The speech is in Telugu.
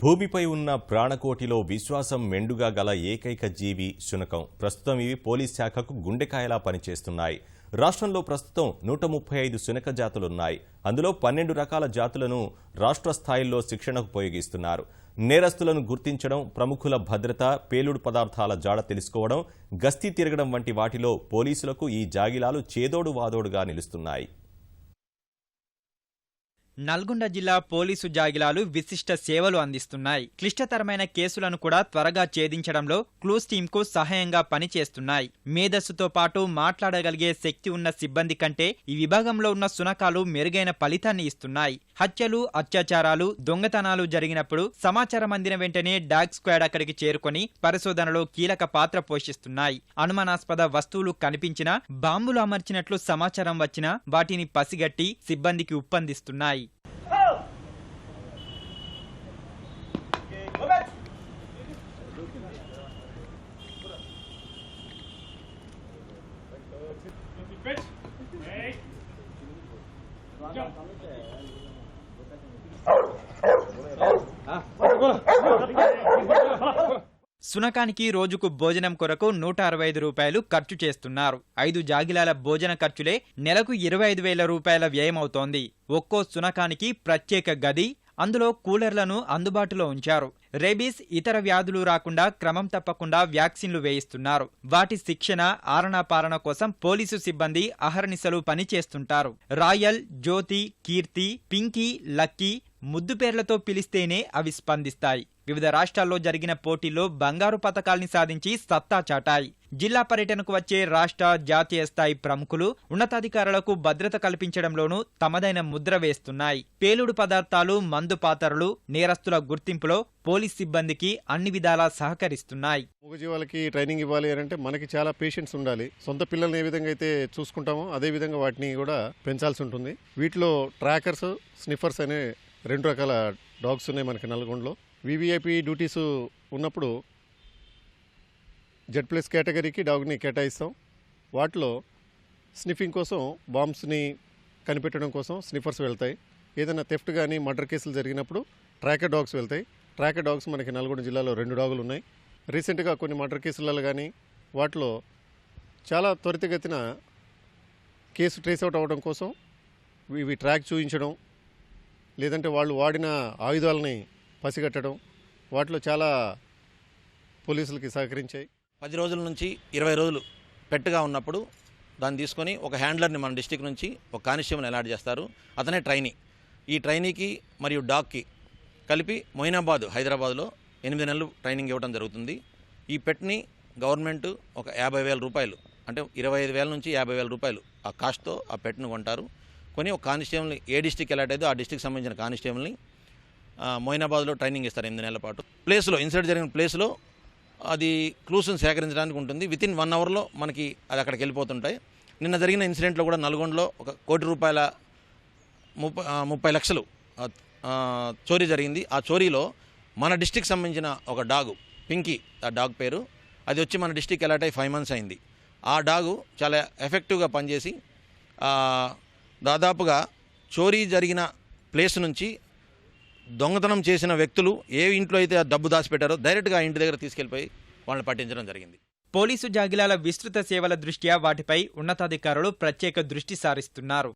భూమిపై ఉన్న ప్రాణకోటిలో విశ్వాసం మెండుగా గల ఏకైక జీవి శునకం. ప్రస్తుతం ఇవి పోలీస్ శాఖకు గుండెకాయలా పనిచేస్తున్నాయి. రాష్ట్రంలో ప్రస్తుతం 135 శునక జాతులున్నాయి. అందులో 12 రకాల జాతులను రాష్ట్ర స్థాయిలో శిక్షణకు ఉపయోగిస్తున్నారు. నేరస్తులను గుర్తించడం, ప్రముఖుల భద్రత, పేలుడు పదార్థాల జాడ తెలుసుకోవడం, గస్తీ తిరగడం వంటి వాటిలో పోలీసులకు ఈ జాగిలాలు చేదోడు వాదోడుగా నిలుస్తున్నాయి. నల్గొండ జిల్లా పోలీసు జాగిలాలు విశిష్ట సేవలు అందిస్తున్నాయి. క్లిష్టతరమైన కేసులను కూడా త్వరగా ఛేదించడంలో క్లూస్ టీంకు సహాయంగా పనిచేస్తున్నాయి. మేధస్సుతో పాటు మాట్లాడగలిగే శక్తి ఉన్న సిబ్బంది కంటే ఈ విభాగంలో ఉన్న శునకాలు మెరుగైన ఫలితాన్ని ఇస్తున్నాయి. హత్యలు, అత్యాచారాలు, దొంగతనాలు జరిగినప్పుడు సమాచారం అందిన వెంటనే డాగ్ స్క్వాడ్ అక్కడికి చేరుకొని పరిశోధనలో కీలక పాత్ర పోషిస్తున్నాయి. అనుమానాస్పద వస్తువులు కనిపించినా, బాంబులు అమర్చినట్లు సమాచారం వచ్చినా వాటిని పసిగట్టి సిబ్బందికి ఉప్పందిస్తున్నాయి. శునకానికి రోజుకు భోజనం కొరకు 165 రూపాయలు ఖర్చు చేస్తున్నారు. 5 జాగిలాల భోజన ఖర్చులే నెలకు 25,000 రూపాయల వ్యయమవుతోంది. ఒక్కో శునకానికి ప్రత్యేక గది, అందులో కూలర్లను అందుబాటులో ఉంచారు. రేబీస్, ఇతర వ్యాధులు రాకుండా క్రమం తప్పకుండా వ్యాక్సిన్లు వేయిస్తున్నారు. వాటి శిక్షణ, ఆరణపారణ కోసం పోలీసు సిబ్బంది అహర్నిశలు పనిచేస్తుంటారు. రాయల్, జ్యోతి, కీర్తి, పింకీ, లక్కీ ముద్దు పేర్లతో పిలిస్తేనే అవి స్పందిస్తాయి. వివిధ రాష్ట్రాల్లో జరిగిన పోటీల్లో బంగారు పతకాల్ని సాధించి సత్తా చాటాయి. జిల్లా పర్యటనకు వచ్చే రాష్ట్ర, జాతీయ స్థాయి ప్రముఖులు, ఉన్నతాధికారులకు భద్రత కల్పించడంలోనూ తమదైన ముద్ర వేస్తున్నాయి. పేలుడు పదార్థాలు, మందు పాతరలు, నేరస్తుల గుర్తింపులో పోలీస్ సిబ్బందికి అన్ని విధాలా సహకరిస్తున్నాయి. మూగజీవాలకి ట్రైనింగ్ ఇవ్వాలి అంటే మనకి చాలా పేషెన్స్ ఉండాలి. సొంత పిల్లల్ని ఏ విధంగా అయితే చూసుకుంటామో అదే విధంగా వాటిని కూడా పెంచాల్సి ఉంటుంది. వీటిలో ట్రాకర్స్, స్నిఫర్స్ అనే 2 రకాల డాగ్స్ ఉన్నాయి మనకి నల్గొండలో. వివిఐపి డ్యూటీస్ ఉన్నప్పుడు Z+ కేటగిరీకి డాగ్ని కేటాయిస్తాం. వాటిలో స్నిఫింగ్ కోసం, బాంబ్స్ని కనిపెట్టడం కోసం స్నిఫర్స్ వెళ్తాయి. ఏదైనా థెఫ్ట్ కానీ మర్డర్ కేసులు జరిగినప్పుడు ట్రాకర్ డాగ్స్ వెళ్తాయి. ట్రాకర్ డాగ్స్ మనకి నల్గొండ జిల్లాలో 2 డాగులు ఉన్నాయి. రీసెంట్గా కొన్ని మర్డర్ కేసులలో కానీ వాటిలో చాలా త్వరితగతిన కేసు ట్రేస్ అవుట్ అవ్వడం కోసం ఇవి ట్రాక్ చూపించడం, లేదంటే వాళ్ళు వాడిన ఆయుధాలని పసిగట్టడం, వాటిలో చాలా పోలీసులకి సహకరించాయి. 10 రోజుల నుంచి 20 రోజులు పెట్టుగా ఉన్నప్పుడు దాన్ని తీసుకొని ఒక హ్యాండ్లర్ని మన డిస్టిక్ నుంచి ఒక కానిస్టేబుల్ అలాట్ చేస్తారు. అతనే ట్రైనీ. ఈ ట్రైనీకి మరియు డాగ్కి కలిపి మొయినాబాద్, హైదరాబాద్లో 8 నెలలు ట్రైనింగ్ ఇవ్వడం జరుగుతుంది. ఈ పెట్ని గవర్నమెంట్ ఒక 50,000 రూపాయలు, అంటే 25,000 నుంచి 50,000 రూపాయలు ఆ కాస్ట్తో ఆ పెట్ను కొంటారు. కొని ఒక కానిస్టేబుల్ని ఏ డిస్టిక్ అలాట్ అయితే ఆ డిస్టిక్ సంబంధించిన కానిస్టేబుల్ని మొయినాబాద్లో ట్రైనింగ్ ఇస్తారు 8 నెలల పాటు. ప్లేస్లో, ఇన్సిడెంట్ జరిగిన ప్లేస్లో అది క్లూస్ని సేకరించడానికి ఉంటుంది. వితిన్ 1 అవర్లో మనకి అది అక్కడికి వెళ్ళిపోతుంటాయి. నిన్న జరిగిన ఇన్సిడెంట్లో కూడా నల్గొండలో ఒక 1 కోటి రూపాయల 30 లక్షలు చోరీ జరిగింది. ఆ చోరీలో మన డిస్టిక్ సంబంధించిన ఒక డాగు, పింకీ ఆ డాగ్ పేరు, అది వచ్చి మన డిస్టిక్ అలాట్ అయి 5 మంత్స్ అయింది. ఆ డాగు చాలా ఎఫెక్టివ్గా పనిచేసి దాదాపుగా చోరీ జరిగిన ప్లేస్ నుంచి దొంగతనం చేసిన వ్యక్తులు ఏ ఇంట్లో అయితే ఆ డబ్బు దాచిపెట్టారో డైరెక్ట్గా ఆ ఇంటి దగ్గర తీసుకెళ్లిపోయి వాళ్ళని పట్టించడం జరిగింది. పోలీసు జాగిలాల విస్తృత సేవల దృష్ట్యా వాటిపై ఉన్నతాధికారులు ప్రత్యేక దృష్టి సారిస్తున్నారు.